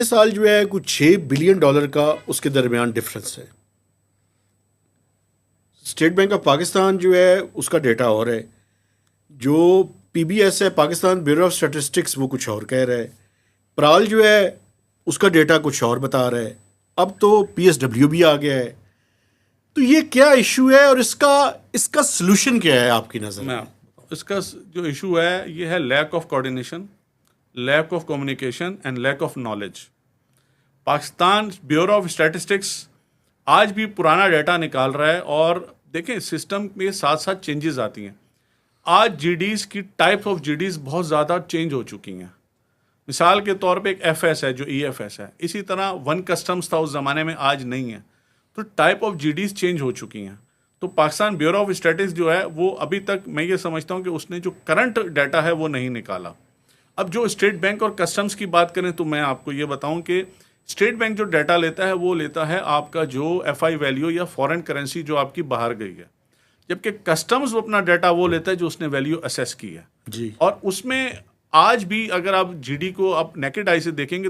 سال جو ہے کچھ $6 بلین کا اس کے درمیان ڈفرنس ہے. اسٹیٹ بینک آف پاکستان جو ہے اس کا ڈیٹا اور ہے, جو پی بی ایس ہے پاکستان بیورو آف اسٹیٹسٹکس وہ کچھ اور کہہ رہا ہے, پرال جو ہے اس کا ڈیٹا کچھ اور بتا رہا ہے, اب تو پی ایس ڈبلیو بھی آ گیا ہے. تو یہ کیا ایشو ہے اور اس کا سلوشن کیا ہے آپ کی نظر میں؟ اس کا جو ایشو ہے یہ ہے lack of coordination, lack of communication and lack of knowledge. Pakistan bureau of statistics آج بھی پرانا ڈیٹا نکال رہا ہے, اور دیکھیں سسٹم میں ساتھ ساتھ چینجز آتی ہیں. آج جی ڈیز کی ٹائپ آف جی ڈیز بہت زیادہ چینج ہو چکی ہیں. مثال کے طور پہ ایک ایف ایس ہے جو ای ایف ایس ہے, اسی طرح ون کسٹمز تھا اس زمانے میں, آج نہیں ہے. تو ٹائپ آف جی ڈیز چینج ہو چکی ہیں. تو پاکستان بیورو آف اسٹیٹسٹکس جو ہے وہ ابھی تک میں یہ سمجھتا ہوں کہ اس نے جو کرنٹ ڈیٹا ہے وہ نہیں نکالا. اب جو اسٹیٹ بینک اور کسٹمز کی بات کریں تو میں آپ کو یہ بتاؤں کہ اسٹیٹ بینک جو ڈیٹا لیتا ہے وہ لیتا ہے آپ کا جو ایف آئی ویلیو یا فورن کرنسی جو آپ کی باہر گئی ہے, جبکہ کسٹمز وہ اپنا ڈیٹا وہ لیتا ہے جو اس نے ویلیو اسیس کی ہے. جی, اور اس میں آج بھی اگر آپ جی ڈی کو آپ نیکڈ آئی سے دیکھیں گے